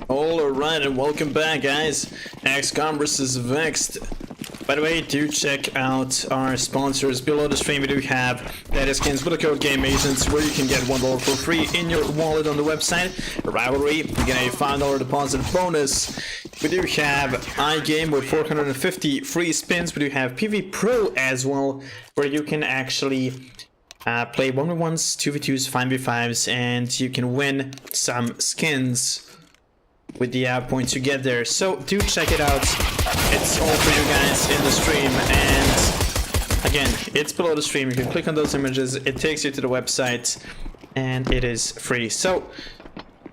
Alright, and welcome back, guys. x-kom versus Vexed. By the way, do check out our sponsors. Below the stream we do have data skins with the code GameAgents, where you can get $1 for free in your wallet on the website. Rivalry, you get a $5 deposit bonus. We do have iGame with 450 free spins. We do have PV Pro as well, where you can actually play 1v1s, 2v2s, 5v5s, and you can win some skins with the points you get there. So do check it out. It's all for you guys in the stream, and again, it's below the stream. You can click on those images, it takes you to the website, and it is free. So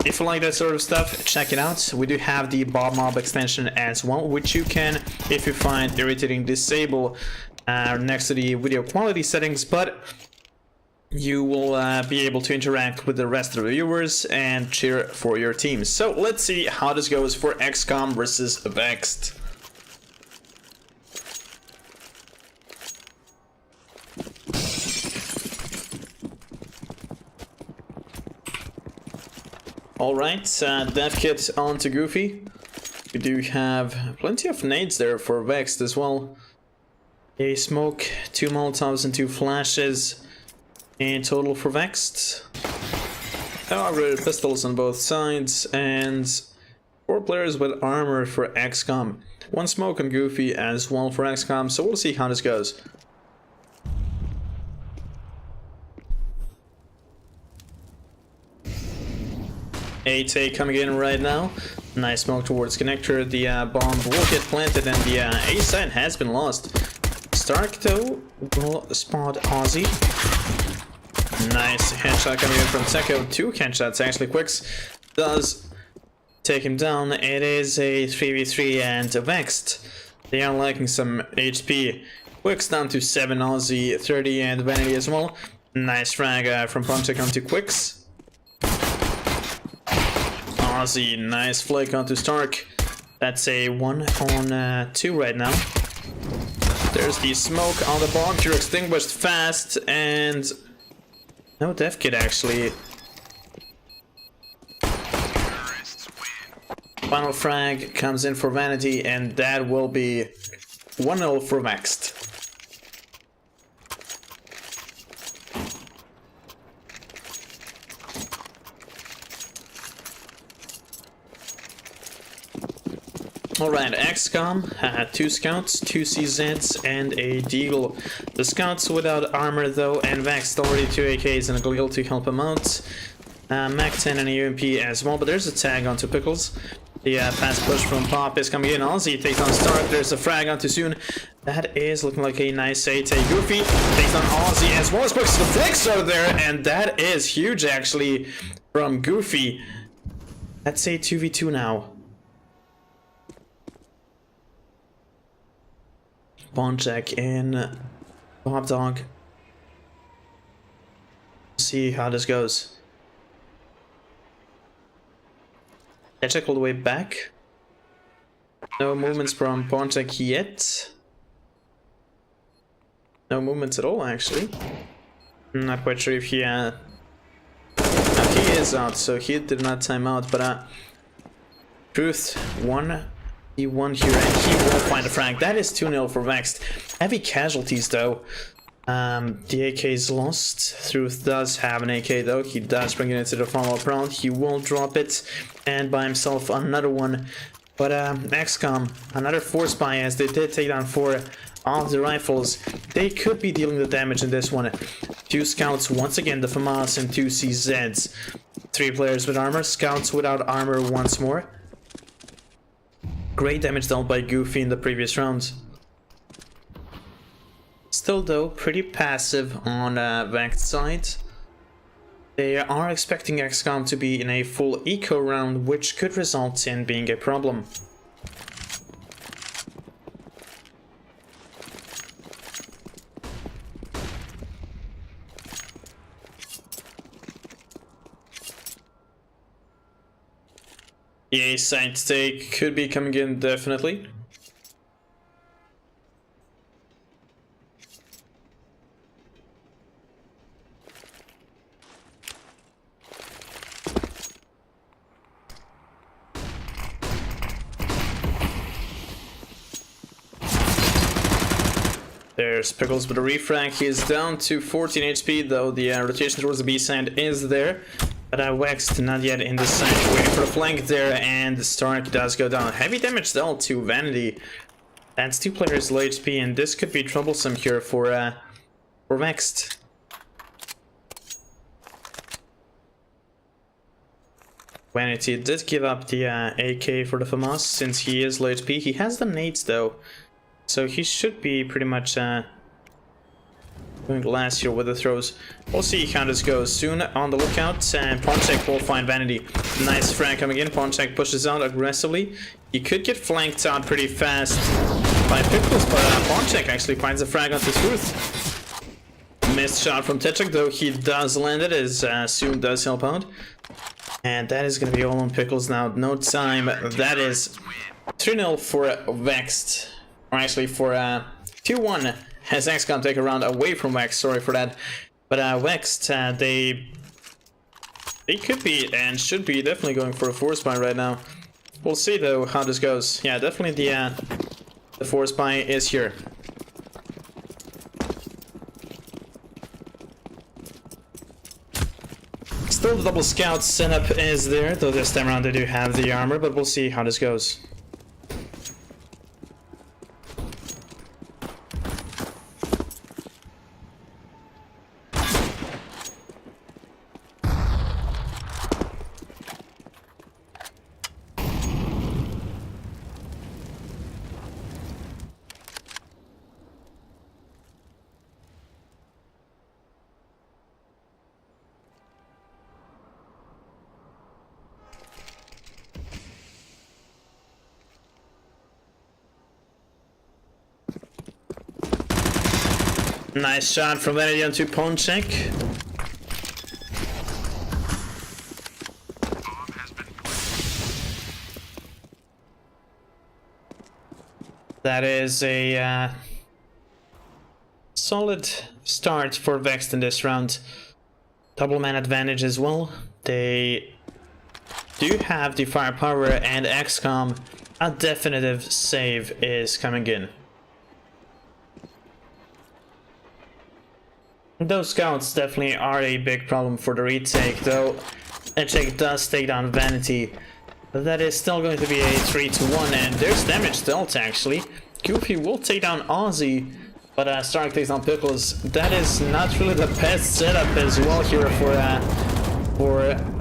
if you like that sort of stuff, check it out. We do have the Bob Mob extension as well, which you can, if you find irritating, disable next to the video quality settings, but you will be able to interact with the rest of the viewers and cheer for your team. So let's see how this goes for x-kom versus Vexed. Alright, dev kit on to Goofy. We do have plenty of nades there for Vexed as well. A smoke, 2 molotovs and 2 flashes in total for Vexed. However, pistols on both sides, and 4 players with armor for x-kom. 1 smoke on Goofy as well for x-kom, so we'll see how this goes. A take coming in right now. Nice smoke towards connector. The bomb will get planted, and the A side has been lost. Stark though will spot Aussie. Nice headshot coming in from Seko. 2 headshots actually. Quicks does take him down. It is a 3v3 and Vexed. They are lacking some HP. Quicks down to 7 Aussie, 30 and Vanity as well. Nice frag from Ponchek onto Quicks. Aussie, nice flick onto Stark. That's a 1 on 2 right now. There's the smoke on the bomb. You're extinguished fast, and no dev kit actually. Final frag comes in for Vanity, and that will be 1-0 for Vexed. Alright, x-kom had 2 scouts, 2 CZs, and a deagle. The scouts without armor though, and Vexed already 2 AKs and a Galil to help him out. Mac 10 and a UMP as well, but there's a tag onto Pickles. The pass push from Pop is coming in. Aussie takes on Stark. There's a frag onto Soon. That is looking like a nice 8. Goofy takes on Aussie as well as Quicks. The flicks are there, and that is huge actually from Goofy. That's a 2v2 now. Bonjack in Bob Dog. See how this goes. I check all the way back. No movements from Bonjack yet. No movements at all, actually. I'm not quite sure if he he is out, so he did not time out, but Truth won. He won here, and he will find a frag. That is 2-0 for Vexed. Heavy casualties though. The AK is lost. Truth does have an AK though. He does bring it into the follow-up round. He will drop it, and by himself another one. But x-kom, another 4 spy, as they did take down 4 of the rifles. They could be dealing the damage in this one. 2 scouts, once again the FAMAS, and 2 CZs. 3 players with armor, scouts without armor once more. Great damage dealt by Goofy in the previous rounds. Still though, pretty passive on Vexed side. They are expecting x-kom to be in a full eco round, which could result in being a problem. The A side stake could be coming in definitely. There's Pickles with a refrag. He's down to 14 HP, though the rotation towards the B side is there. But Vexed not yet in the side, waiting for the flank there, and the Stark does go down. Heavy damage dealt to Vanity. That's 2 players low HP, and this could be troublesome here for Vexed. Vanity did give up the AK for the FAMAS since he is low HP. He has the nades though, so he should be pretty much going last here with the throws. We'll see how this goes soon. On the lookout, and Ponchek will find Vanity. Nice frag coming in. Ponchek pushes out aggressively. He could get flanked out pretty fast by Pickles, but Ponchek actually finds a frag onto Truth. Missed shot from Techek, though he does land it, as Soon does help out. And that is going to be all on Pickles now. No time. That is 3-0 for Vexed. Or actually for 2-1. Has x-kom take a round away from Vexed, sorry for that. But Vexed, they could be and should be definitely going for a force buy right now. We'll see though how this goes. Yeah, definitely the force buy is here. Still the double scout setup is there, though this time around they do have the armor, but we'll see how this goes. Nice shot from Vanity onto Ponchek. That is a solid start for Vexed in this round. Double man advantage as well. They do have the firepower, and x-kom, a definitive save is coming in. Those scouts definitely are a big problem for the retake, though Techek does take down Vanity. But that is still going to be a 3-1, and there's damage dealt actually. Goofy will take down Ozzy, but Stark takes down Pickles. That is not really the best setup as well here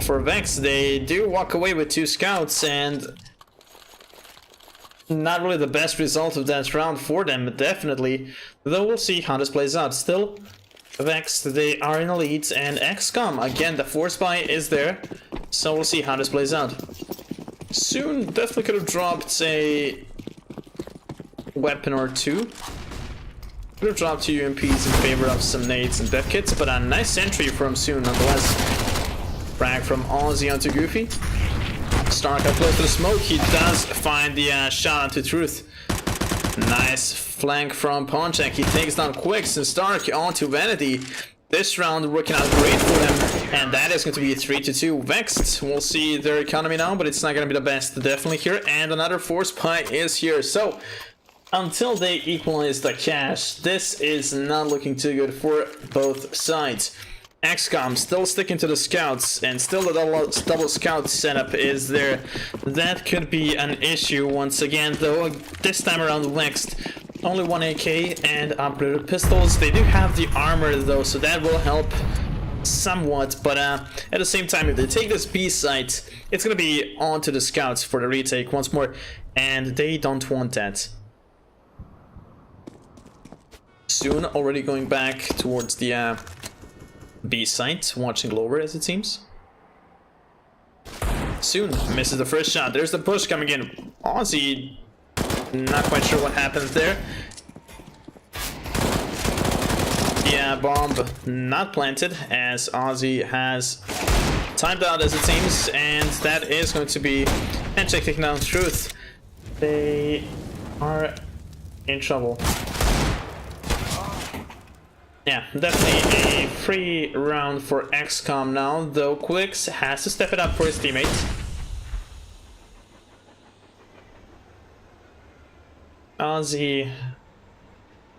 for Vex. They do walk away with 2 scouts, and not really the best result of that round for them, but definitely. Though we'll see how this plays out. Still, Vexed, they are in the lead, and x-kom, again, the force buy is there, so we'll see how this plays out. Soon definitely could have dropped a weapon or 2. Could have dropped 2 UMPs in favor of some nades and death kits, but a nice entry from Soon nonetheless. Frag from Ozzy onto Goofy. Stark up close to the smoke. He does find the shot onto Truth. Nice flank from Ponchek. He takes down Quicks, and Stark onto Vanity. This round working out great for them, and that is going to be a 3-2. Vexed, we'll see their economy now, but it's not going to be the best definitely here, and another force buy is here. So until they equalize the cash, this is not looking too good for both sides. x-kom still sticking to the scouts, and still the double scout setup is there. That could be an issue once again, though. This time around Vexed, only 1 AK and upgraded pistols. They do have the armor though, so that will help somewhat, but at the same time, if they take this B site, it's gonna be on to the scouts for the retake once more, and they don't want that. Soon already going back towards the B site, watching lower as it seems. Soon misses the first shot. There's the push coming in. Ozzy, not quite sure what happened there. Yeah, bomb not planted, as Ozzy has timed out as it seems, and that is going to be Techek taking down Truth. They are in trouble. Yeah, definitely a free round for x-kom now, though Quicks has to step it up for his teammates. Ozzy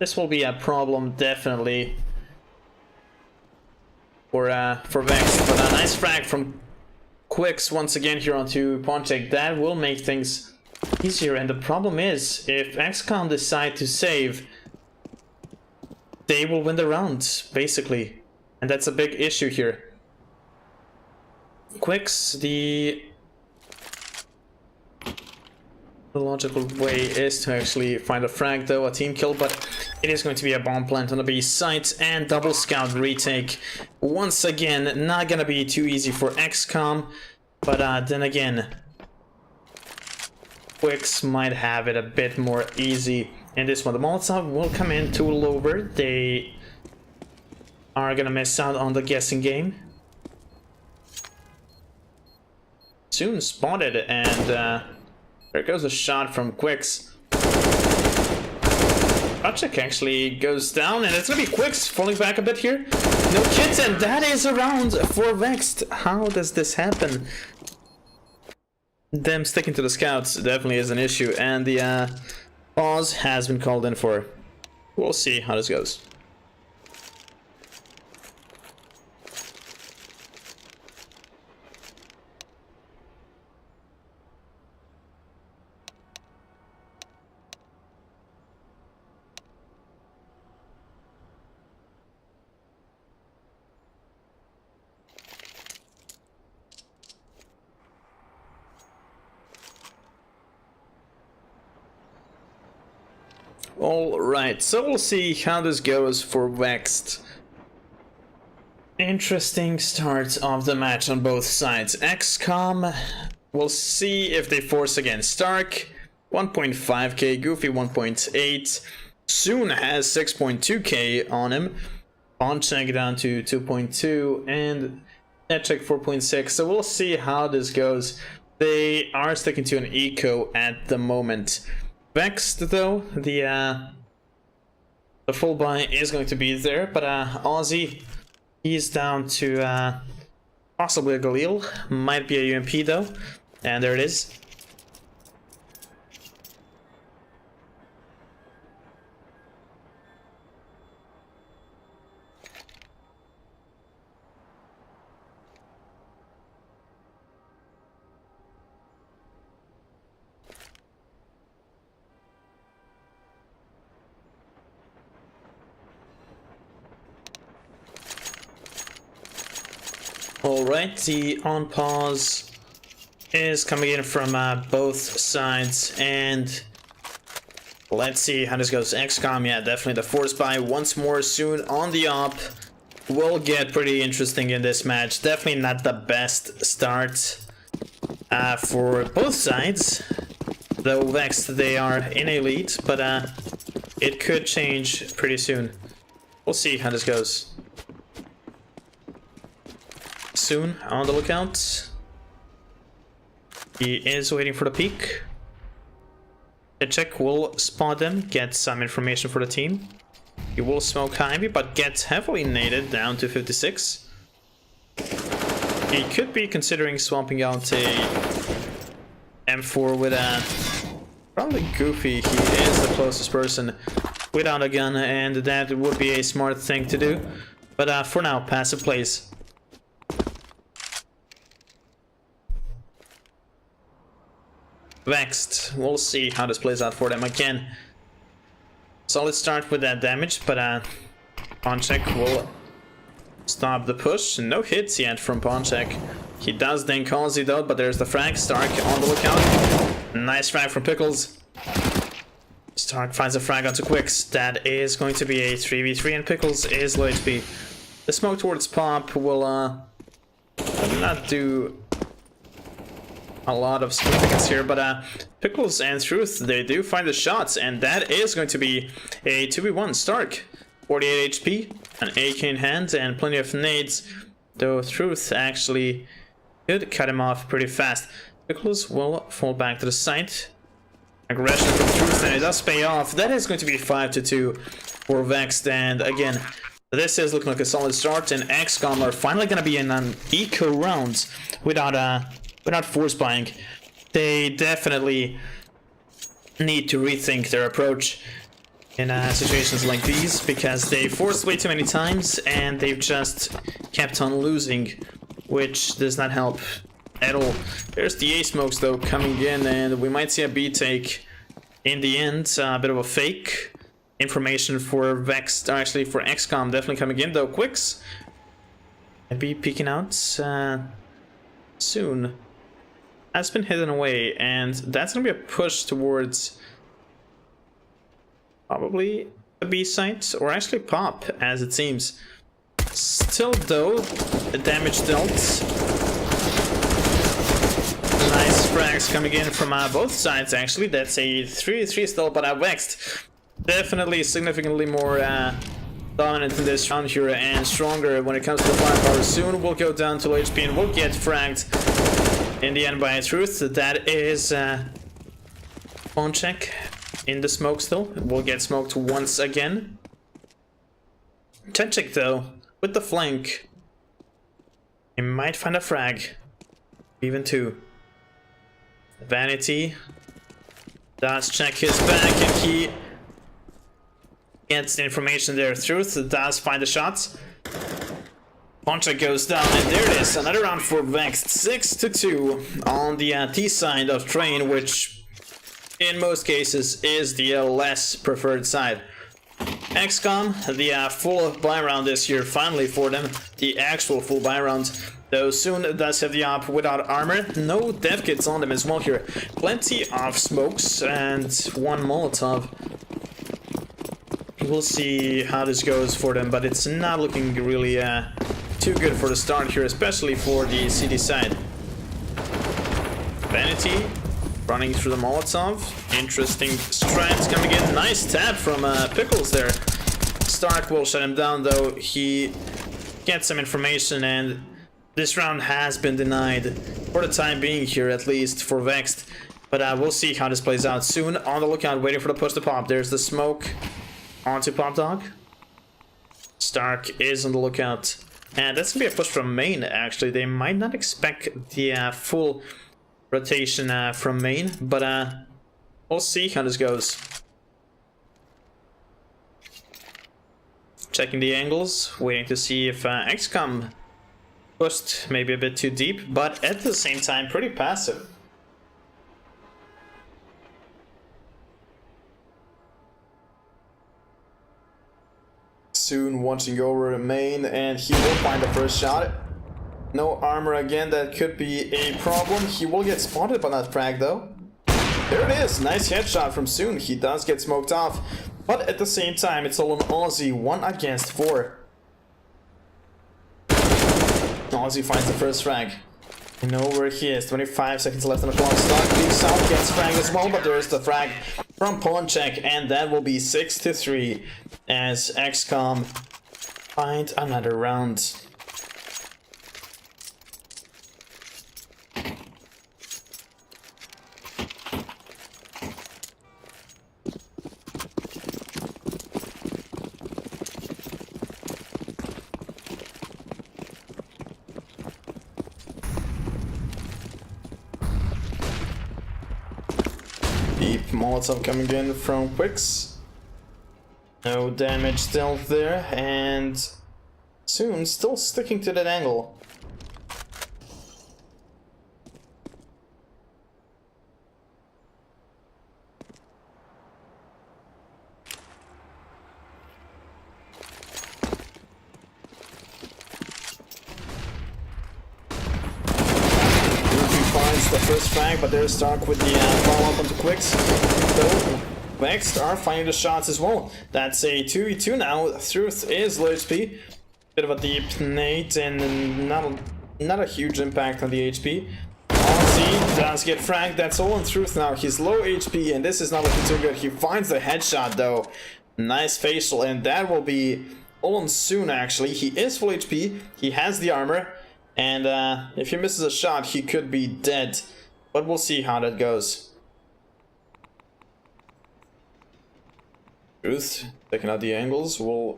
This will be a problem, definitely, for Vexed. But a nice frag from Quicks once again here onto Ponchek. That will make things easier. And the problem is, if x-kom decide to save, they will win the round, basically. And that's a big issue here. Quicks, the logical way is to actually find a frag, though, a team kill, but it is going to be a bomb plant on the B site, and double scout retake. Once again, not gonna be too easy for x-kom, but then again, Quicks might have it a bit more easy in this one. The Molotov will come in too lower. They are gonna miss out on the guessing game. Soon spotted, and there goes a shot from Quicks. Ponchek actually goes down, and it's gonna be Quicks falling back a bit here. No kids, and that is a round for Vexed. How does this happen? Them sticking to the scouts definitely is an issue, and the pause has been called in for. We'll see how this goes. Alright, so we'll see how this goes for Vexed. Interesting start of the match on both sides. x-kom, we'll see if they force against Stark. 1.5k, Goofy 1.8. Soon has 6.2k on him. Ponchek down to 2.2, and Netcheck 4.6. So we'll see how this goes. They are sticking to an eco at the moment. Vexed, though, the full buy is going to be there, but Aussie, he's down to possibly a Galil, might be a UMP though, and there it is. Alright, the on pause is coming in from both sides, and let's see how this goes. x-kom, yeah, definitely the force buy once more soon on the op. Will get pretty interesting in this match. Definitely not the best start for both sides, though Vexed, they are in a lead, but it could change pretty soon. We'll see how this goes. Soon on the lookout. He is waiting for the peek. The check will spot him, get some information for the team. He will smoke Ivy, but gets heavily naded down to 56. He could be considering swapping out a M4 with a probably Goofy. He is the closest person without a gun, and that would be a smart thing to do. But for now, passive plays. Vexed, we'll see how this plays out for them again. Solid start with that damage, but Ponchek will stop the push. No hits yet from Ponchek. He does then Aussie though, but there's the frag. Stark on the lookout. Nice frag from Pickles. Stark finds a frag onto Quicks. That is going to be a 3v3, and Pickles is low HP. The smoke towards Pop will not do a lot of significance here, but Pickles and Truth, they do find the shots, and that is going to be a 2v1. Stark, 48 HP, an AK in hand, and plenty of nades, though Truth actually could cut him off pretty fast. Pickles will fall back to the site. Aggression from Truth, and it does pay off. That is going to be 5-2 for Vexed, and again, this is looking like a solid start, and x-kom are finally going to be in an eco round without force buying. They definitely need to rethink their approach. in situations like these, because they forced way too many times and they've just kept on losing, which does not help at all. There's the A smokes though coming in, and we might see a B take in the end. A bit of a fake information for Vexed, or actually for x-kom definitely coming in though. Quicks maybe peeking out soon. Has been hidden away, and that's gonna be a push towards probably a B site, or actually pop, as it seems. Still though, the damage dealt. Nice frags coming in from both sides actually. That's a 3-3 still, but Vexed definitely significantly more dominant in this round here, and stronger when it comes to the firepower. Soon we'll go down to low HP and we'll get fragged in the end by Truth. That is phone check in the smoke still. We'll get smoked once again. Check though, with the flank. He might find a frag. Even two. Vanity does check his back, and he gets the information there. Truth does find the shots. Poncha goes down, and there it is. Another round for Vexed. 6-2 on the T side of Train, which in most cases is the less preferred side. x-kom, the full buy round this year finally for them. The actual full buy round. Though soon does have the op without armor. No dev kits on them as well here. Plenty of smokes and one Molotov. We'll see how this goes for them, but it's not looking really too good for the start here, especially for the CD side. Vanity running through the Molotov. Interesting strats coming in. Nice tap from Pickles there. Stark will shut him down though. He gets some information, and this round has been denied for the time being here, at least for Vexed. But we'll see how this plays out soon. On the lookout, waiting for the push to pop. There's the smoke onto Pop Dog. Stark is on the lookout. And that's gonna be a push from main, actually. They might not expect the full rotation from main, but we'll see how this goes. Checking the angles, waiting to see if x-kom pushed maybe a bit too deep, but at the same time pretty passive. Soon watching over main, and he will find the first shot. No armor again, that could be a problem. He will get spotted by that frag though. There it is, nice headshot from Soon. He does get smoked off, but at the same time it's all an Aussie 1 against 4. Aussie finds the first frag. You know where he is. 25 seconds left on the clock. Stark peeks out, gets frag as well, but there is the frag from Pawn Check, and that will be 6-3 as x-kom find another round. Deep Molotov coming in from Quicks. No damage still there, and Soon still sticking to that angle. The first frag, but there's Stark with the follow-up onto Quicks. So Vexed are finding the shots as well. That's a 2v2 now. Truth is low HP. Bit of a deep nade, and not a huge impact on the HP. Aussie does get fragged. That's all on Truth now. He's low HP, and this is not looking too good. He finds the headshot though. Nice facial, and that will be all on Soon actually. He is full HP. He has the armor. And if he misses a shot, he could be dead. But we'll see how that goes. Truth, taking out the angles. We'll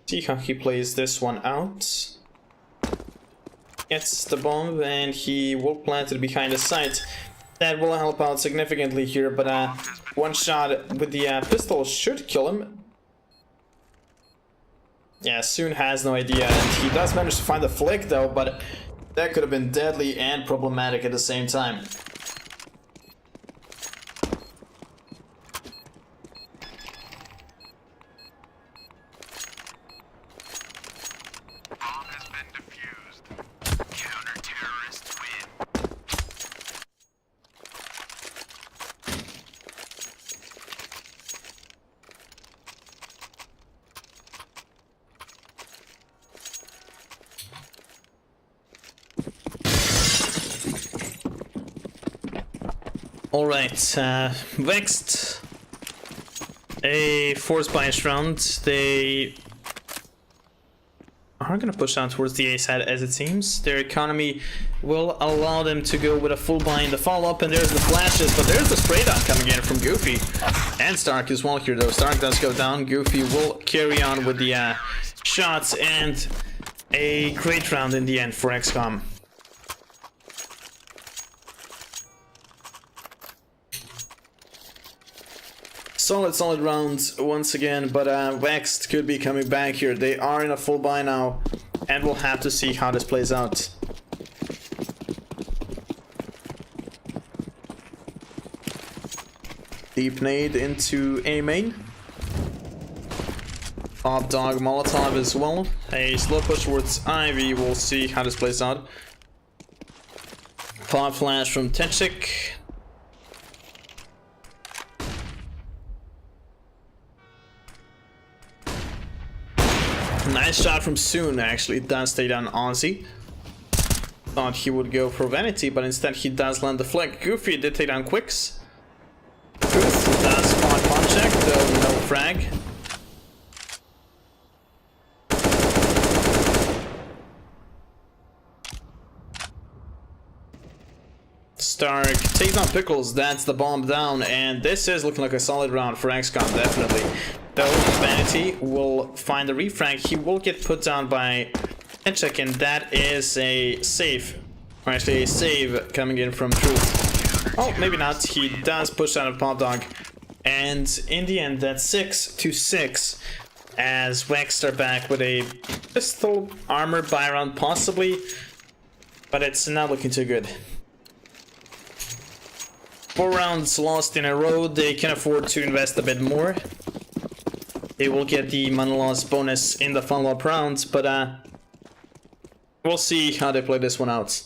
see how he plays this one out. Gets the bomb, and he will plant it behind the site. That will help out significantly here, but one shot with the pistol should kill him. Yeah, Soon has no idea, and he does manage to find the flick though, but that could have been deadly and problematic at the same time. Alright, Vexed, a force bias round. They are gonna push down towards the A side as it seems. Their economy will allow them to go with a full buy in the follow-up, and there's the flashes, but there's the spray down coming in from Goofy. And Stark as well here though. Stark does go down, Goofy will carry on with the shots, and a great round in the end for x-kom. Solid rounds once again, but Vexed could be coming back here. They are in a full buy now, and we'll have to see how this plays out. Deep nade into A main. Pop dog Molotov as well. A slow push towards Ivy. We'll see how this plays out. Pop flash from Techik. Nice shot from Soon, actually. It does stay down Ozzy. Thought he would go for Vanity, but instead he does land the flick. Goofy did take down Quicks. Truth does spawn pump check, though no frag. Stark takes down Pickles, that's the bomb down, and this is looking like a solid round for x-kom, definitely. Though Vanity will find the refrag, he will get put down by Techik, and that is a save. Or actually a save coming in from Truth. Oh, maybe not, he does push out of Pop Dog. And in the end, that's 6-6, as Vexed are back with a pistol armor buy round possibly, but it's not looking too good. 4 rounds lost in a row, they can afford to invest a bit more. They will get the money loss bonus in the follow-up rounds, but we'll see how they play this one out.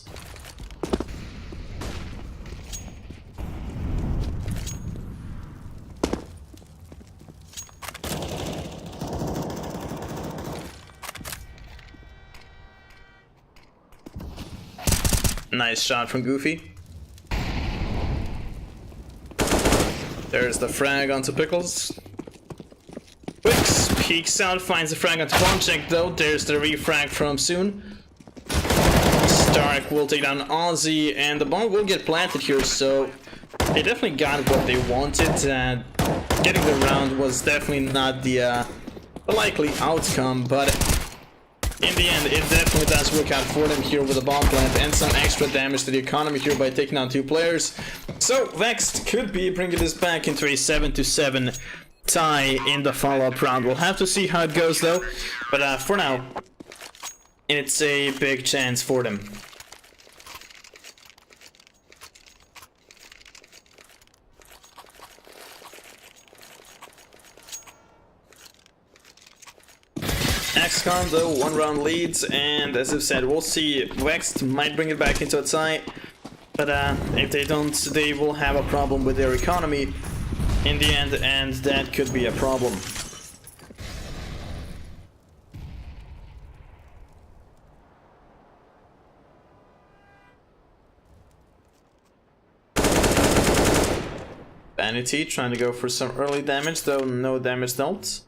Nice shot from Goofy. There's the frag onto Pickles. Quicks peeks out, finds the frag onto Bombcheck though. There's the refrag from Soon. Stark will take down Ozzy, and the bomb will get planted here, so they definitely got what they wanted. Getting the round was definitely not the likely outcome, but in the end, it definitely does work out for them here with a bomb plant and some extra damage to the economy here by taking down 2 players. So Vexed could be bringing this back into a 7-7 tie in the follow-up round. We'll have to see how it goes though, but for now, it's a big chance for them. x-kom though, 1 round leads, and as I've said, we'll see. Vexed might bring it back into a tie, but if they don't, they will have a problem with their economy in the end, and that could be a problem. Vanity trying to go for some early damage, though no damage dealt.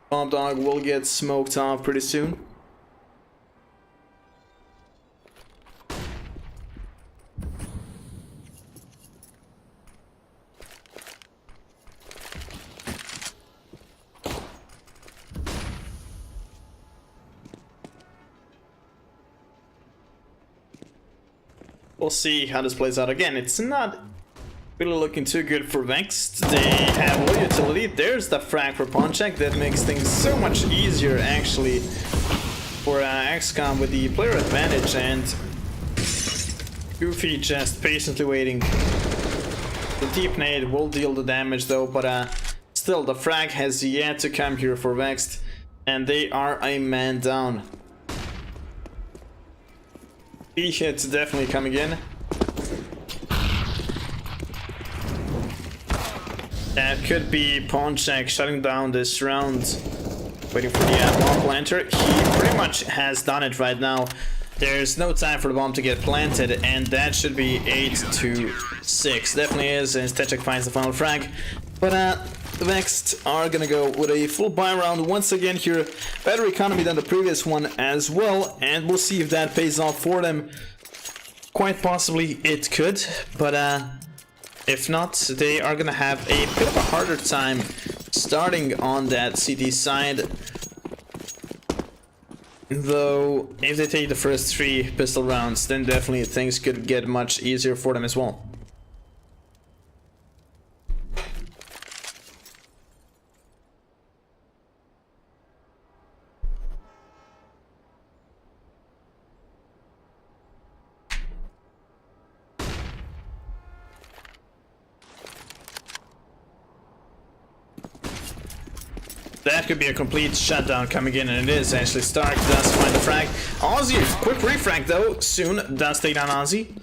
Bomb Dog will get smoked off pretty soon. we'll see how this plays out. Again, it's not really looking too good for Vexed. They have low utility. There's the frag for Ponchak. That makes things so much easier, actually, for x-kom with the player advantage. And Goofy just patiently waiting. The deep nade will deal the damage, though, but still, the frag has yet to come here for Vexed. And they are a man down. B-hits definitely coming in. That could be Ponchak shutting down this round. Waiting for the bomb planter. He pretty much has done it right now. There's no time for the bomb to get planted, and that should be 8-6. Definitely is, and Stechek finds the final frag. But Vexed are gonna go with a full buy round once again here. Better economy than the previous one as well, and we'll see if that pays off for them. Quite possibly it could, but if not, they are gonna have a bit of a harder time starting on that CT side. Though, if they take the first 3 pistol rounds, then definitely things could get much easier for them as well. That could be a complete shutdown coming in, and it is actually. Stark does find the frag. Ozzy, quick refrag though, soon does take down Ozzy.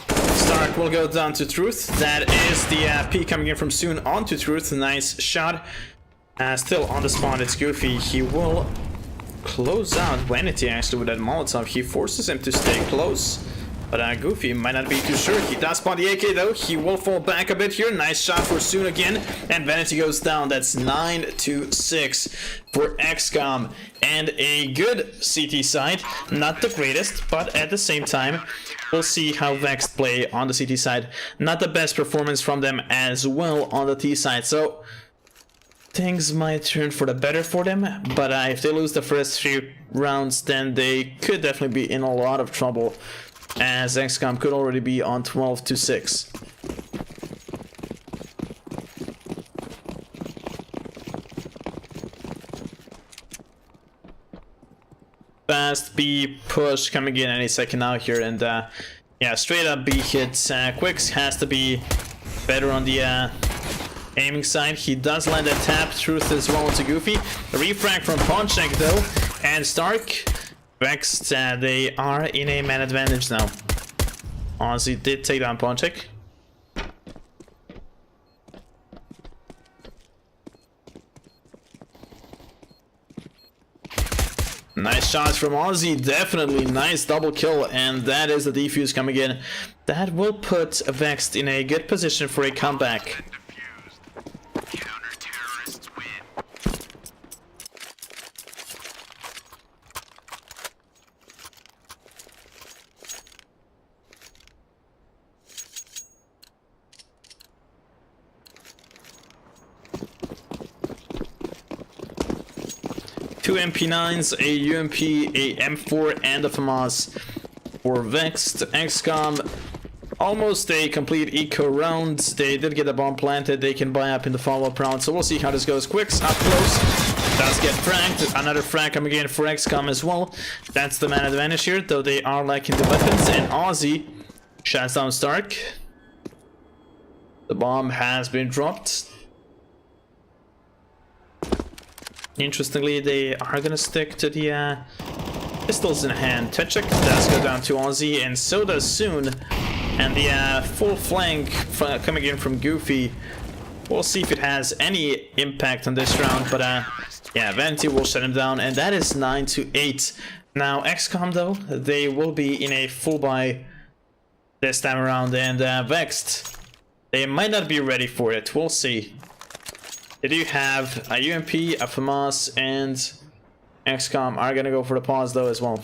Stark will go down to Truth. That is the P coming in from Soon onto Truth. Nice shot. Still on the spawn, it's Goofy. He will close out Vanity actually with that Molotov. He forces him to stay close. But Goofy might not be too sure. He does spawn the AK though. He will fall back a bit here. Nice shot for Soon again. And Vanity goes down. That's 9-6 for x-kom. And a good CT side. Not the greatest, but at the same time, we'll see how Vexed play on the CT side. Not the best performance from them as well on the T side. So things might turn for the better for them. But if they lose the first few rounds, then they could definitely be in a lot of trouble, as x-kom could already be on 12-6. Fast B push coming in any second now here, and yeah, straight up B hits. Quicks has to be better on the aiming side. He does land a tap. Truth as well to Goofy. A refrag from Ponchak though, and Stark. Vexed, they are in a man advantage now. Ozzy did take down Ponchak. Nice shots from Ozzy, definitely nice double kill, and that is the defuse coming in. That will put Vexed in a good position for a comeback. 2 MP9s, a UMP, a M4, and a FAMAS for Vexed. x-kom, almost a complete eco round. They did get a bomb planted. They can buy up in the follow-up round, so we'll see how this goes. Quicks up close. Does get fragged. Another frag coming in for x-kom as well. That's the man advantage here, though they are lacking the weapons. And Ozzy shuts down Stark. The bomb has been dropped. Interestingly, they are gonna stick to the pistols in hand. Techek does go down to Ozzy, and so does Soon. And the full flank coming in from Goofy. We'll see if it has any impact on this round, but yeah, Vanity will shut him down, and that is 9-8. Now, x-kom though, they will be in a full buy this time around, and Vexed, they might not be ready for it. We'll see. They do have a UMP, a FAMAS, and x-kom are gonna go for the pause though as well.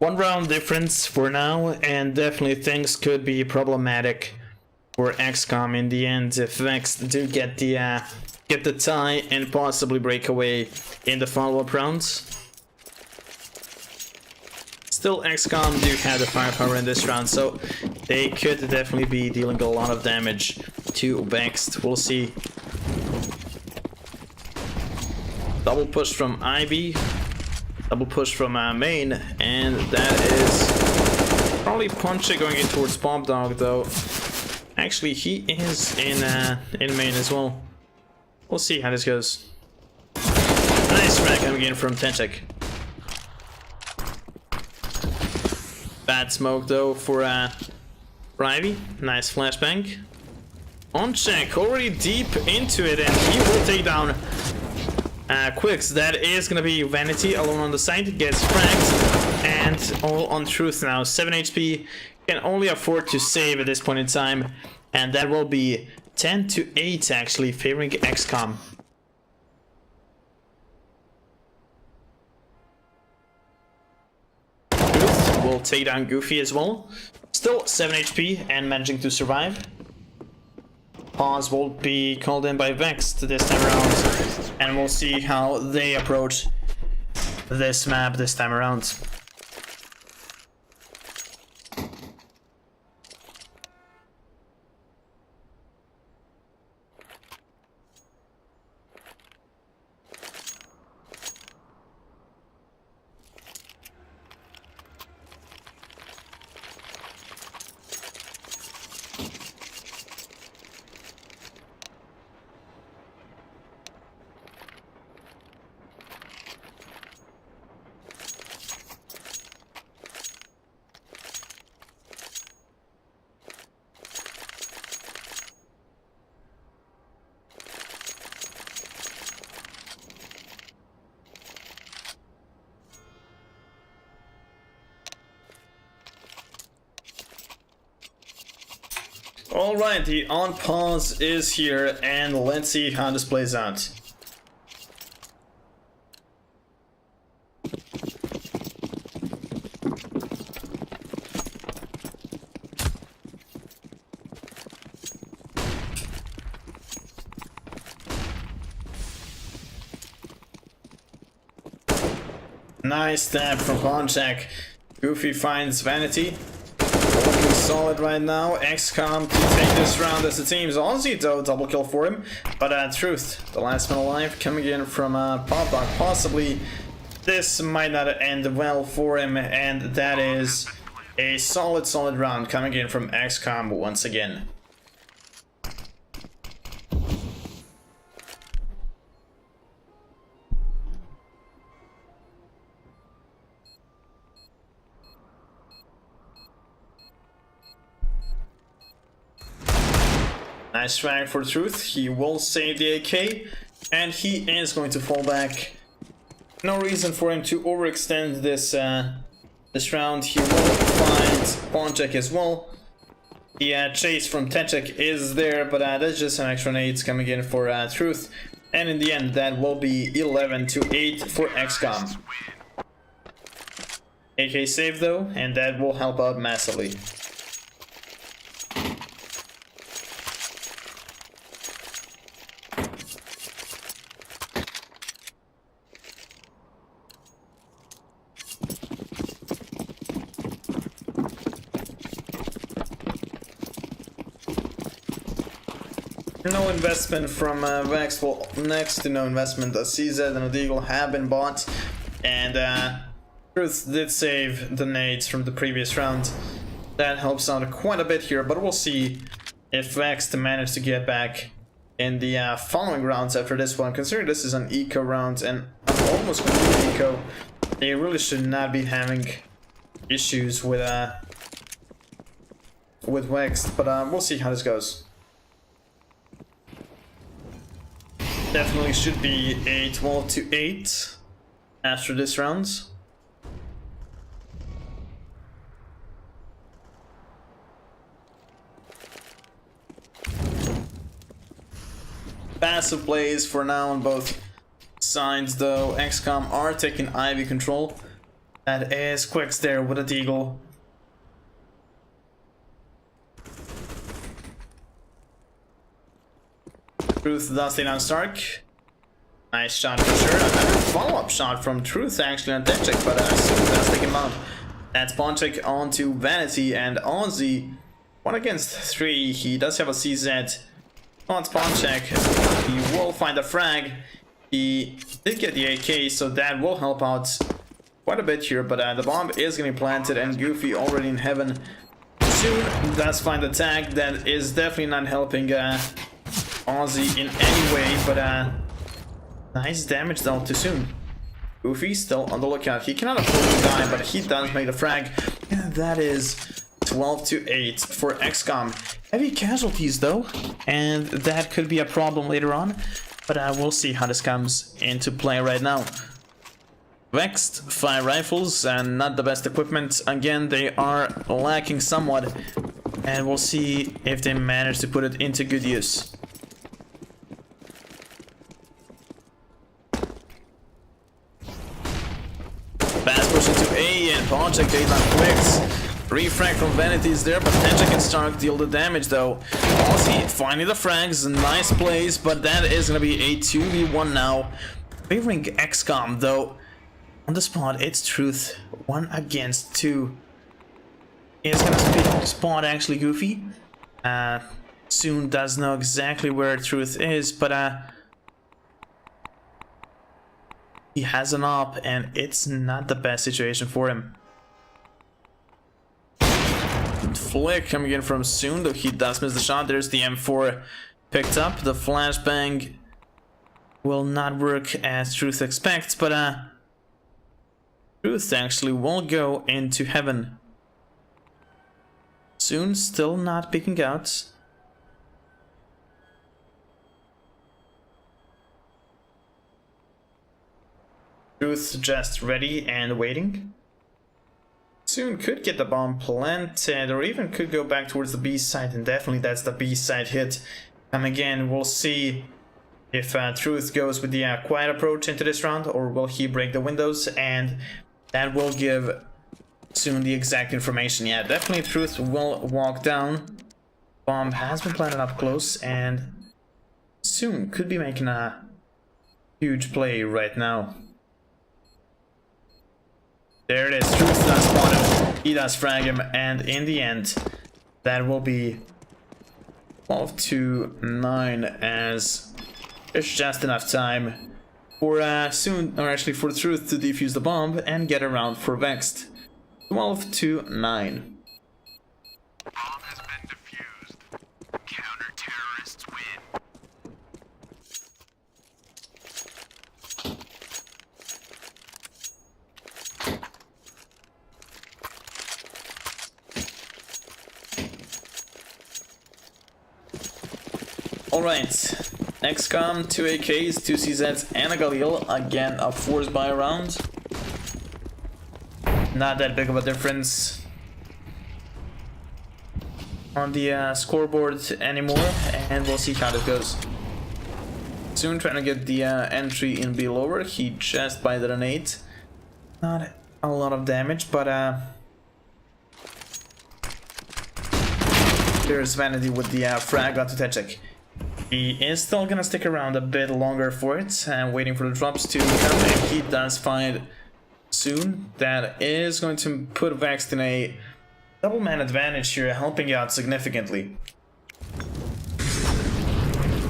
One round difference for now, and definitely things could be problematic for x-kom in the end if Vexed do get the tie and possibly break away in the follow-up rounds. Still, x-kom do have the firepower in this round, so they could definitely be dealing a lot of damage to Vexed. We'll see. Double push from Ivy, double push from main, and that is probably Ponche going in towards Bomb Dog though. Actually, he is in main as well. We'll see how this goes. Nice frag coming in from Tenchek. Bad smoke though for Ivy. Nice flashbang. Ponchek already deep into it, and he will take down Quicks. That is gonna be Vanity alone on the side, gets fragged, and all on Truth now. 7 HP, can only afford to save at this point in time, and that will be 10-8 actually, favoring x-kom. Truth will take down Goofy as well. Still 7 HP and managing to survive. Pause will be called in by Vexed this time around, and we'll see how they approach this map this time around. Alright, the on pause is here, and let's see how this plays out. Nice stab from Ponchek. Goofy finds Vanity. Looking solid right now. x-kom to take this round as a team. Aussie though, double kill for him. But Truth, the last man alive, coming in from Pop Dog. Possibly this might not end well for him, and that is a solid round coming in from x-kom once again. Nice frag for Truth. He will save the AK, and he is going to fall back. No reason for him to overextend this this round. He will find Ponchek as well. The chase from Tenchek is there, but that's just an extra nades coming in for Truth. And in the end, that will be 11-8 for x-kom. AK save though, and that will help out massively. No investment from Vexed, well, next to no investment. The CZ and the Deagle have been bought, and Truth did save the nades from the previous round. That helps out quite a bit here, but we'll see if Vexed manage to get back in the following rounds after this one. Considering this is an eco round and almost complete eco, they really should not be having issues with Vexed, but we'll see how this goes. Definitely should be a 12-8 after this round. Passive plays for now on both sides though. x-kom are taking Ivy control. That is Quicks there with a deagle. Truth does stay on Stark. Nice shot for sure. Another follow-up shot from Truth actually on that check, but Soon does take him out. That's spawn check onto Vanity, and Ozzy 1 against 3. He does have a CZ on spawn check. He will find a frag. He did get the AK, so that will help out quite a bit here, but the bomb is getting planted, and Goofy already in heaven. Soon does find the tag. That is definitely not helping Ozzy in any way, but nice damage though to Soon. Goofy still on the lookout. He cannot afford to die, but he does make the frag, and that is 12-8 for x-kom. Heavy casualties though, and that could be a problem later on, but we'll see how this comes into play right now. Vexed, 5 rifles and not the best equipment. Again, they are lacking somewhat, and we'll see if they manage to put it into good use. Pass push into A, and Ponchek takes on Quicks. Refrag from Vanity is there, but Tenchek and Stark deal the damage though. Aussie finding the frags, nice plays, but that is gonna be a 2v1 now. Favoring x-kom though. On the spot, it's Truth 1 against 2. It's gonna spot actually Goofy. Soon does know exactly where Truth is, but he has an op, and it's not the best situation for him. Flick coming in from Soon, though he does miss the shot. There's the M4 picked up. The flashbang will not work as Truth expects, but Truth actually will go into heaven. Soon still not picking out. Truth just ready and waiting. Soon could get the bomb planted, or even could go back towards the B side, and definitely that's the B side hit. And again, we'll see if Truth goes with the quiet approach into this round, or will he break the windows, and that will give Soon the exact information. Yeah, definitely Truth will walk down. Bomb has been planted up close, and Soon could be making a huge play right now. There it is. Truth does spawn him. He does frag him, and in the end, that will be 12-9, as there's just enough time for Soon, or actually for Truth, to defuse the bomb and get around for Vexed. 12-9. Alright, x-kom, 2 AKs, 2 CZs, and a Galil. Again, a force buy round. Not that big of a difference on the scoreboard anymore, and we'll see how this goes. Soon trying to get the entry in B lower. He just buys it an 8. Not a lot of damage, but there's Vanity with the frag onto Techek. He is still gonna stick around a bit longer for it, and waiting for the drops to come, and he does find Soon. That is going to put Vexed in a double man advantage here, helping out significantly.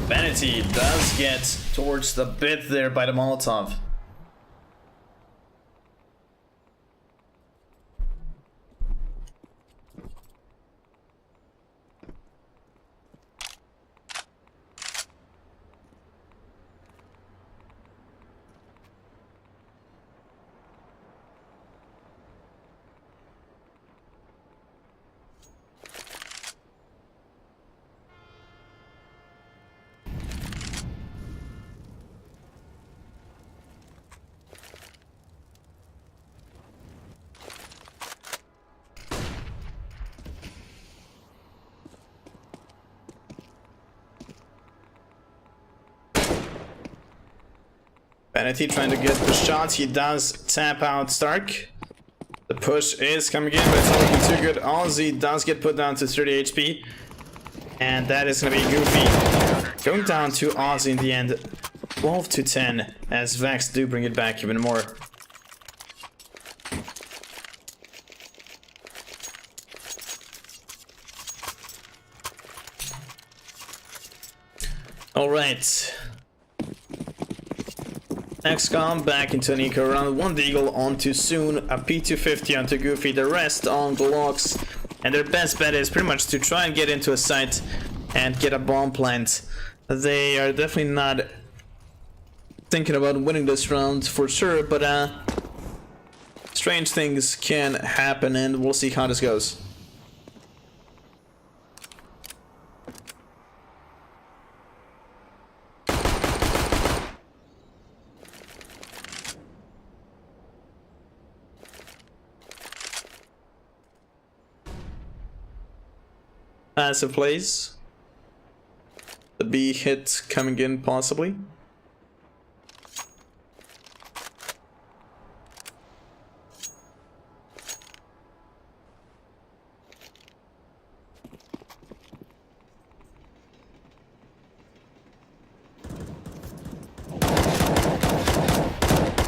Vanity does get towards the bit there by the Molotov. Vanity trying to get the shot. He does tap out Stark. push is coming in, but it's not looking too good. Ozzy does get put down to 30 HP. And that is going to be Goofy going down to Ozzy in the end. 12 to 10 as Vexed do bring it back even more. Alright. x-kom back into an eco round. One Deagle onto Soon, a P250 onto Goofy, the rest on Glocks. And their best bet is pretty much to try and get into a site and get a bomb plant. They are definitely not thinking about winning this round for sure, but strange things can happen and we'll see how this goes. Passive plays. The B hit coming in possibly.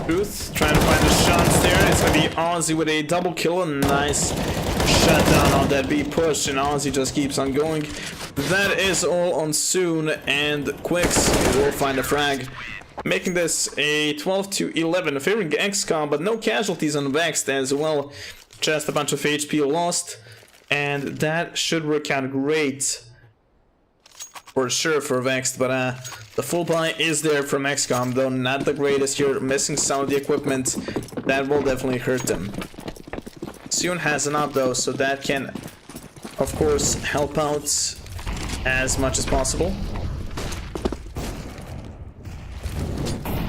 Truth trying to find the shots there. It's gonna be Ozzy with a double kill. A nice shutdown on that B push, and Ozzy just keeps on going. That is all on Soon, and Quicks will find a frag, making this a 12 to 11, favoring x-kom, but no casualties on Vexed as well. Just a bunch of HP lost, and that should work out great for sure for Vexed, but the full buy is there from x-kom, though not the greatest here, missing some of the equipment. That will definitely hurt them. Soon has an up though, so that can of course help out as much as possible.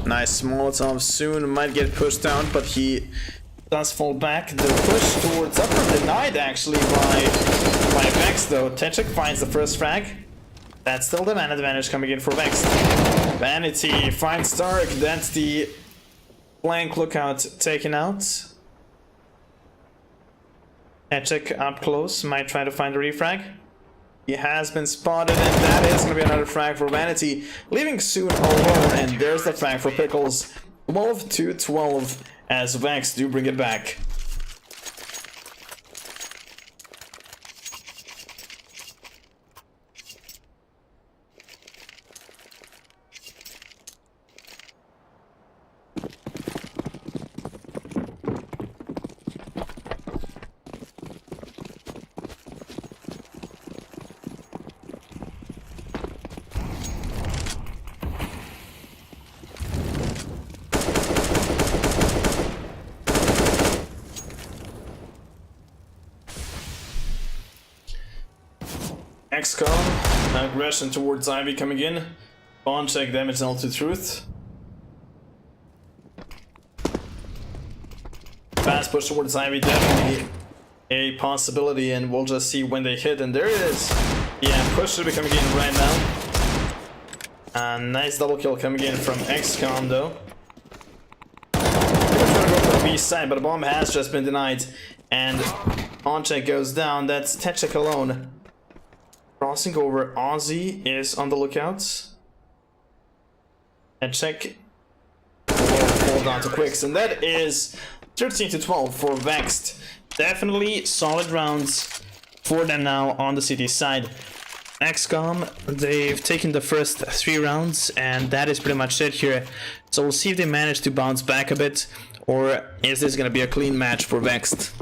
Nice Molotov. Soon might get pushed down, but he does fall back. The push towards upper denied actually by Vex though. Techek finds the first frag. That's still the man advantage coming in for Vex. Vanity finds Stark. That's the flank lookout taken out. Techek up close, might try to find a refrag. He has been spotted, and that is going to be another frag for Vanity, leaving Soon alone, and there's the frag for Pickles. 12 to 12 as Vex do bring it back. x-kom, aggression towards Ivy coming in. Bond check damage null to Truth. Fast push towards Ivy, definitely a possibility, and we'll just see when they hit, and there it is. Yeah, push should be coming in right now. Nice double kill coming in from x-kom though. We're trying to go for the B side, but the bomb has just been denied, and on check goes down. That's Techek alone. Crossing over, Ozzy is on the lookout. And Techek will hold on to Quicks, and that is 13 to 12 for Vexed. Definitely solid rounds for them now on the city side. x-kom, they've taken the first 3 rounds, and that is pretty much it here. So we'll see if they manage to bounce back a bit, or is this going to be a clean match for Vexed.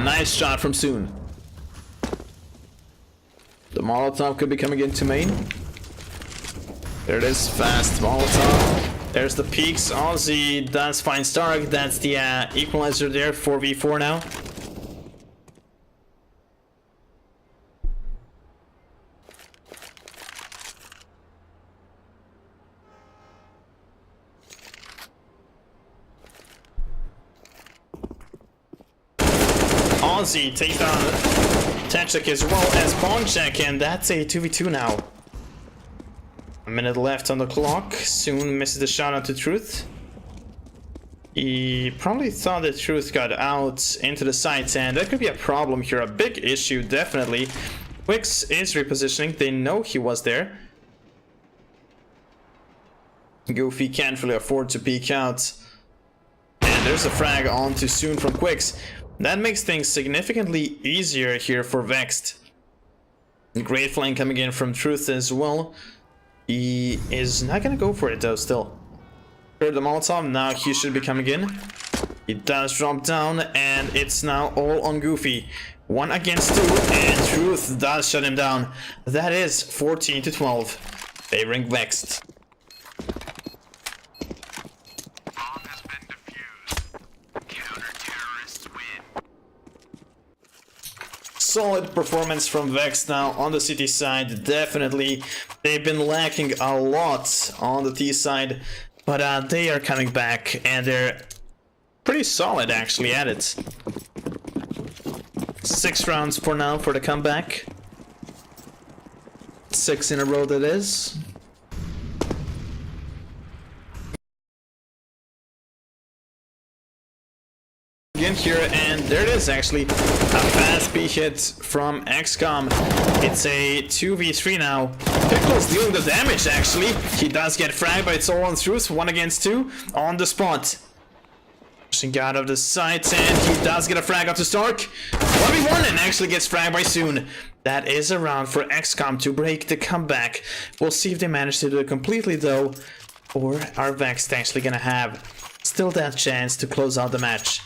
Nice shot from Soon. The Molotov could be coming into main. There it is, fast Molotov. There's the peaks. Ozzy does find Stark. That's the equalizer there, 4v4 now. Ozzy takes down Tetchik as well as Boncheck, and that's a 2v2 now. A minute left on the clock. Soon misses the shot onto Truth. He probably thought that Truth got out into the sights, and that could be a problem here, a big issue, definitely. Wix is repositioning, they know he was there. Goofy can't really afford to peek out. And there's a frag on too soon from Quix. That makes things significantly easier here for Vexed. Great flank coming in from Truth as well. He is not gonna go for it though still. Heard the Molotov, now he should be coming in. He does drop down, and it's now all on Goofy. 1 against 2, and Truth does shut him down. That is 14 to 12, favoring Vexed. Solid performance from Vex now on the City side, definitely. They've been lacking a lot on the T side, but they are coming back, and they're pretty solid actually at it. 6 rounds for now for the comeback. 6 in a row that is. In here, and there it is actually, a fast B hit from x-kom. It's a 2v3 now. Pickle's dealing the damage actually. He does get fragged, but it's all on Truth. 1 against 2 on the spot. Pushing out of the sights, and he does get a frag up to Stark. 1v1 and actually gets fragged by Soon. That is a round for x-kom to break the comeback. We'll see if they manage to do it completely though, or are Vexed actually gonna have still that chance to close out the match.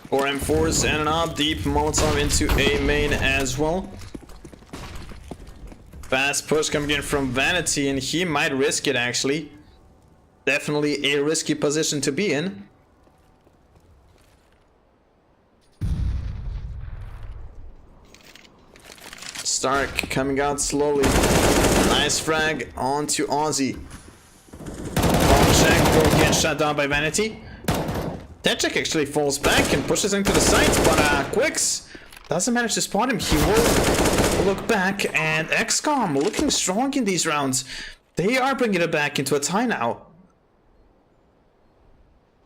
Four M4s and an up deep Molotov into A main as well. Fast push coming in from Vanity, and he might risk it actually. Definitely a risky position to be in. Stark coming out slowly. Nice frag onto Aussie. Check will get shut down by Vanity. Tetchik actually falls back and pushes into the sights, but Quix doesn't manage to spot him. He will look back, and x-kom looking strong in these rounds. They are bringing it back into a tie now.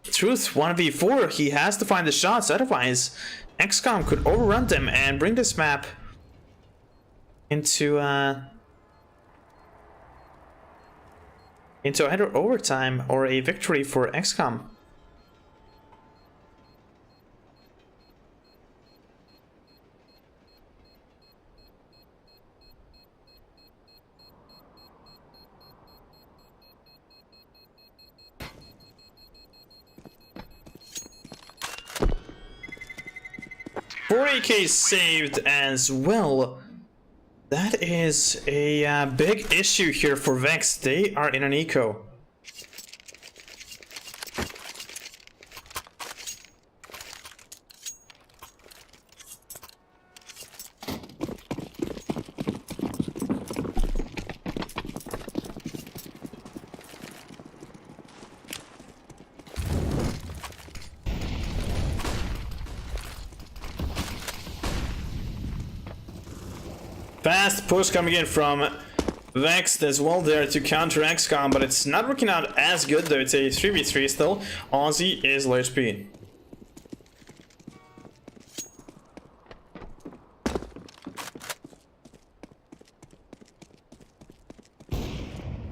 Truth 1v4, he has to find the shots, otherwise x-kom could overrun them and bring this map into either overtime or a victory for x-kom. AK saved as well. That is a big issue here for Vex. They are in an eco. Fast push coming in from Vexed as well there to counter x-kom, but it's not working out as good though. It's a 3v3 still. Aussie is low HP.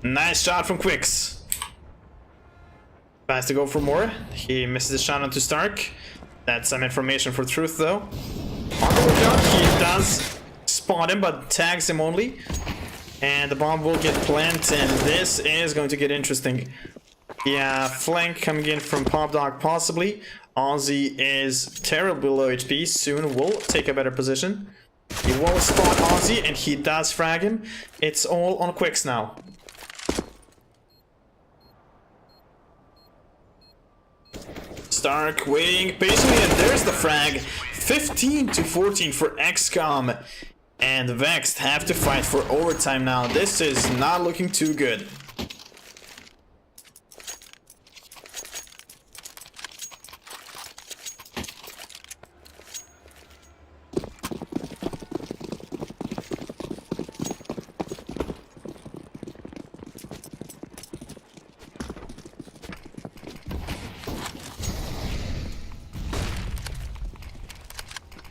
Nice shot from Quix. Tries to go for more. He misses the shot onto Stark. That's some information for Truth though. On the lookout, he does spot him, but tags him only, and the bomb will get planted, and this is going to get interesting. Yeah, flank coming in from Pop Dog possibly. Aussie is terribly low HP. Soon will take a better position. He will spot Aussie, and he does frag him. It's all on Quix now. Stark waiting patiently, and there's the frag. 15 to 14 for x-kom. And Vexed have to fight for overtime now. This is not looking too good.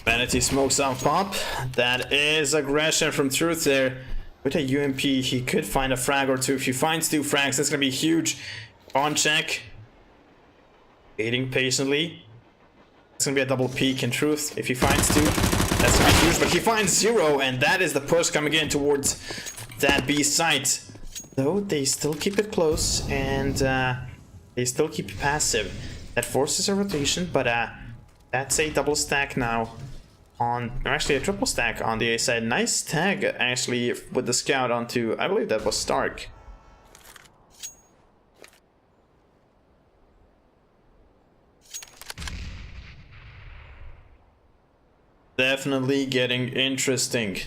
Vanity smokes out pop. That is aggression from Truth there. With a UMP, he could find a frag or two. If he finds 2 frags, that's gonna be huge. On check. Waiting patiently. It's gonna be a double peek in Truth. If he finds 2, that's gonna be huge. But he finds 0, and that is the push coming in towards that B site. Though they still keep it close, and they still keep it passive. That forces a rotation, but that's a double stack now. Or actually a triple stack on the A side. Nice tag actually with the scout onto, I believe that was Stark. Definitely getting interesting.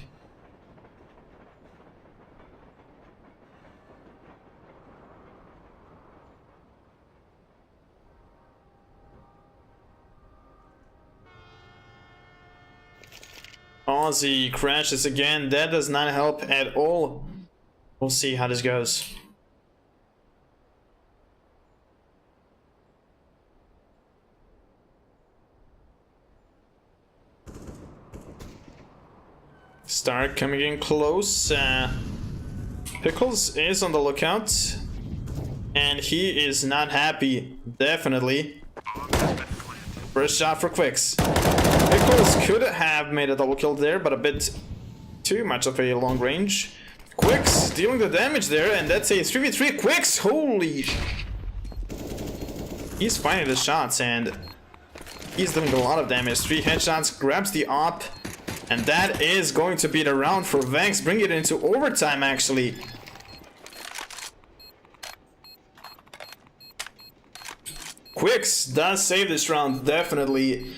Aussie crashes again. That does not help at all. We'll see how this goes. Stark coming in close. Pickles is on the lookout. And he is not happy. Definitely. First shot for Quicks. Pickles could have made a double kill there, but a bit too much of a long range. Quicks dealing the damage there, and that's a 3v3. Quicks, holy! He's finding the shots, and he's doing a lot of damage. 3 headshots, grabs the op, and that is going to be the round for Vex. Bring it into overtime, actually. Quicks does save this round, definitely.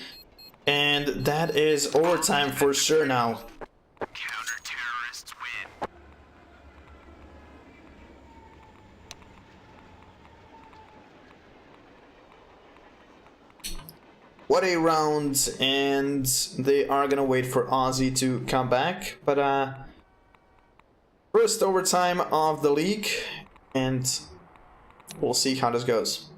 And that is overtime for sure now. Counter-terrorists win. What a round, and they are gonna wait for Aussie to come back. But first overtime of the league, and we'll see how this goes.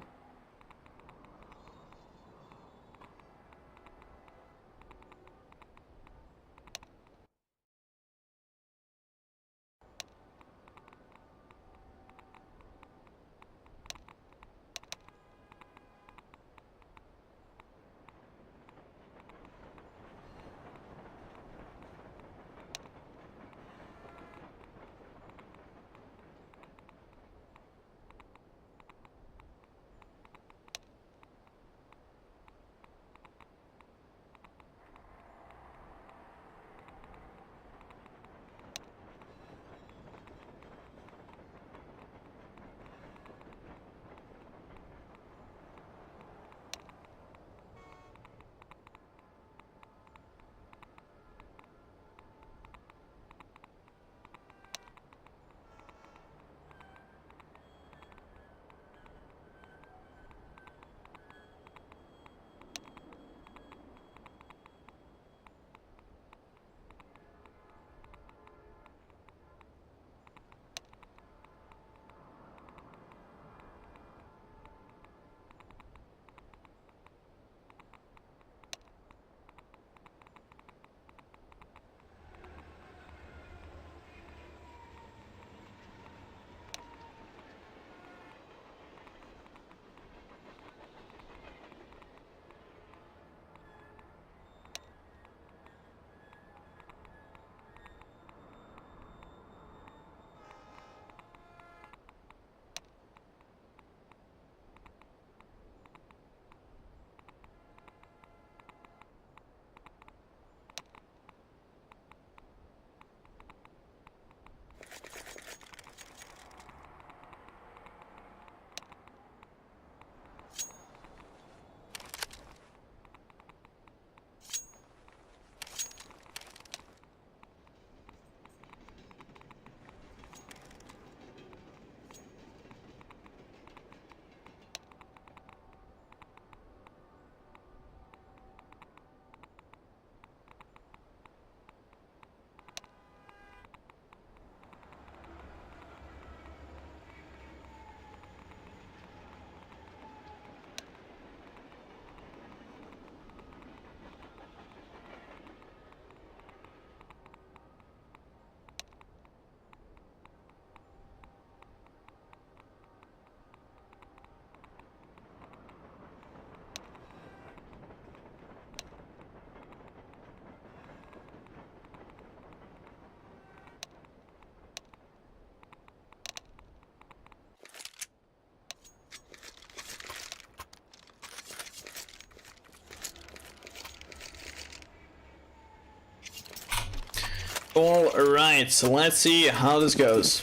Alright, so let's see how this goes.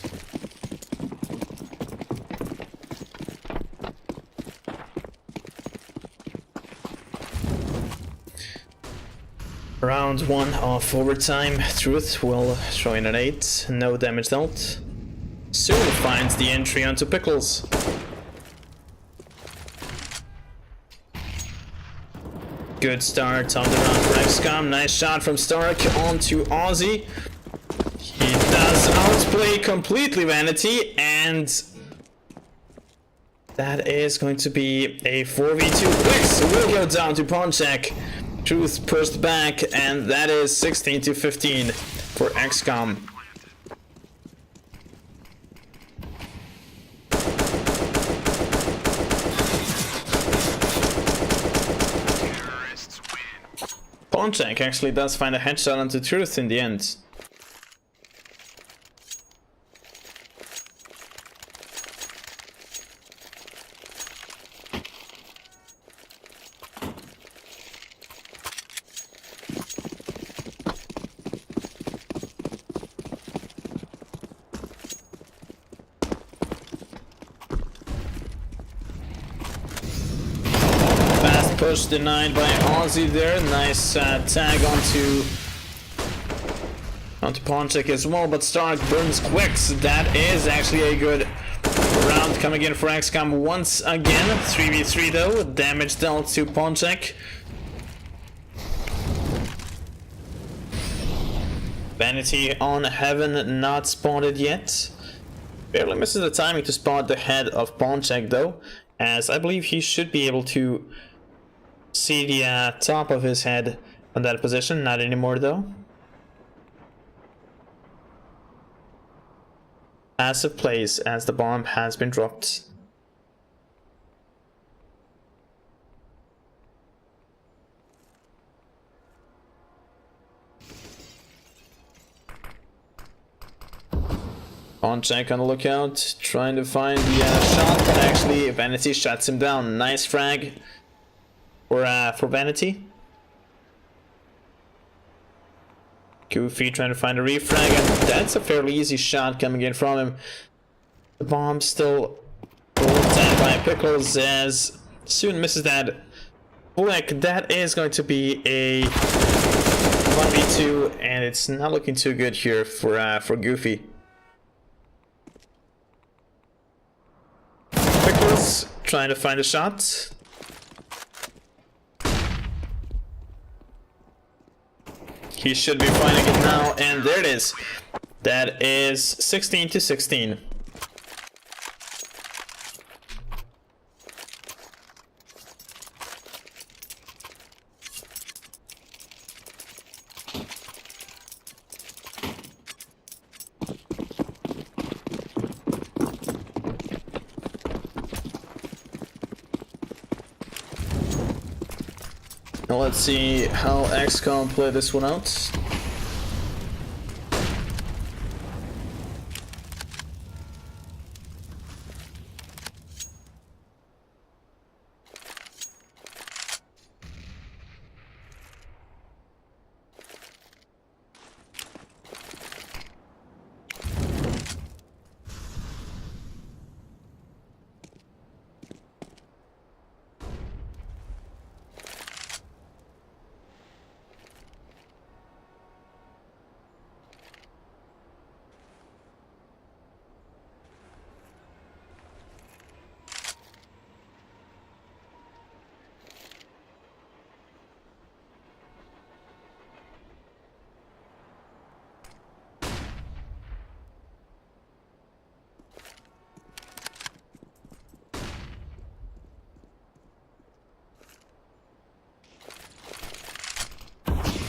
Round 1 of overtime. Truth will throw in an 8. No damage dealt. Soon finds the entry onto Pickles. Good start on the round for x-kom. Nice shot from Stark onto Aussie. He does outplay completely Vanity, and that is going to be a 4v2. Wix will go down to pawn check. Truth pushed back, and that is 16 to 15 for x-kom. Pawn check actually does find a headshot onto Truth in the end. Push denied by Aussie there. Nice tag onto pawn check as well, but Stark burns Quicks. That is actually a good round coming in for x-kom once again. 3v3 though. Damage dealt to pawn check. Vanity on Heaven, not spotted yet. Barely misses the timing to spot the head of pawn check though, as I believe he should be able to see the top of his head on that position. Not anymore though. Passive plays as the bomb has been dropped. Pawn check on the lookout, trying to find the shot, but actually Vanity shuts him down. Nice frag for Vanity. Goofy trying to find a refrag, and that's a fairly easy shot coming in from him. The bomb still rolled down by Pickles as soon misses that. Flick, that is going to be a 1v2, and it's not looking too good here for Goofy. Pickles trying to find a shot. He should be finding it now, and there it is. That is 16 to 16. Now let's see how x-kom play this one out.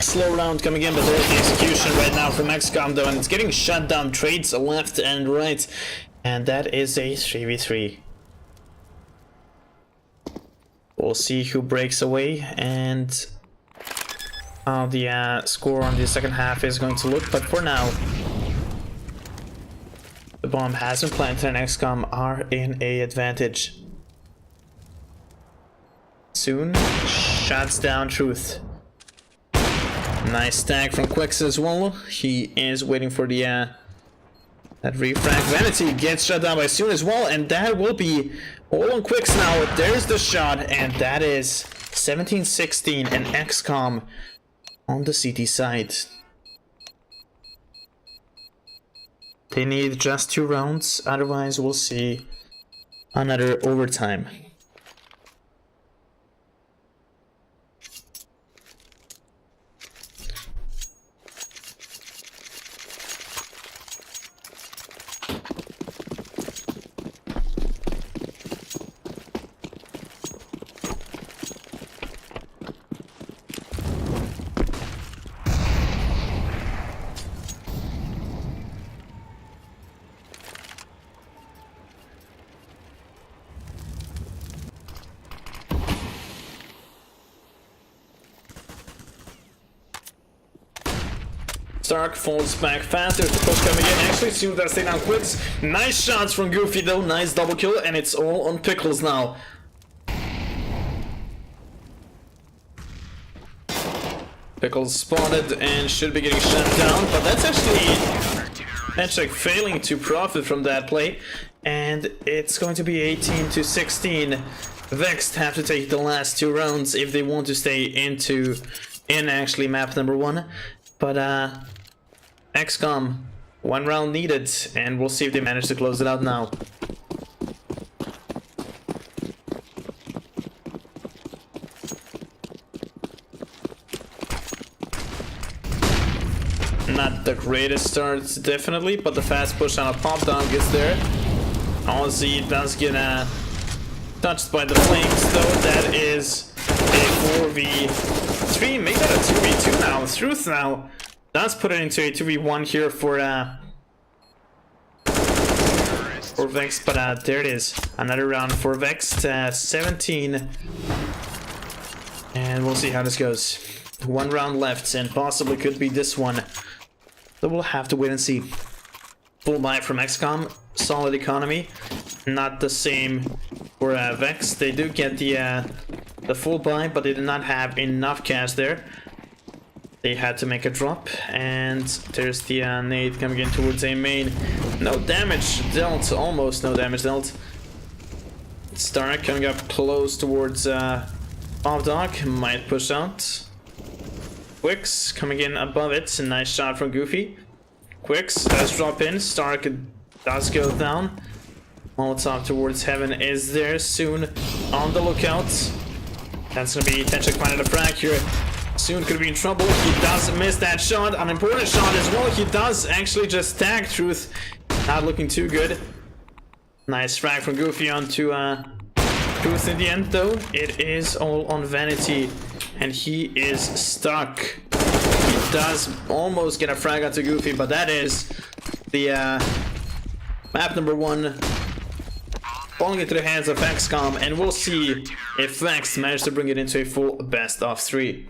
Slow round coming in, but there's the execution right now from x-kom though, and it's getting shut down. Trades left and right, and that is a 3v3. We'll see who breaks away and how the score on the second half is going to look, but for now the bomb has been planted and x-kom are in a advantage. Soon shuts down Truth. Nice tag from Quicks as well. He is waiting for the that refrag. Vanity gets shut down by Soon as well, and that will be all on Quicks now. There's the shot, and that is 17-16 and x-kom on the CT side. They need just 2 rounds, otherwise we'll see another overtime. Stark falls back fast. There's the push coming in. Actually, Soon does stay down Quicks. Nice shots from Goofy though. Nice double kill, and it's all on Pickles now. Pickles spotted and should be getting shut down, but that's actually Hedgehog failing to profit from that play, and it's going to be 18-16. Vexed have to take the last 2 rounds if they want to stay in actually map number 1. But x-kom, 1 round needed, and we'll see if they manage to close it out now. Not the greatest start, definitely, but the fast push on a pop down gets there. Ozzy does get touched by the flames, though. That is a 4v3. Make that a 2v2 now. Truth now does put it into a 2v1 here for Vexed, but there it is. Another round for Vexed, 17. And we'll see how this goes. 1 round left, and possibly could be this one. So we'll have to wait and see. Full buy from x-kom, solid economy. Not the same for Vexed. They do get the full buy, but they did not have enough cash there. They had to make a drop, and there's the nade coming in towards A main. No damage dealt, almost no damage dealt. Stark coming up close towards Bob Dog, might push out. Quicks coming in above it, a nice shot from Goofy. Quicks does drop in, Stark does go down. Molotov towards heaven is there, Soon on the lookout. That's gonna be Tenchik finding a frag here. Soon could be in trouble. He does miss that shot, an important shot as well. He does actually just tag Truth. Not looking too good. Nice frag from Goofy onto Truth in the end though. It is all on Vanity, and he is stuck. He does almost get a frag onto Goofy, but that is the map number 1 falling into the hands of x-kom, and we'll see if Vexed managed to bring it into a full best of 3.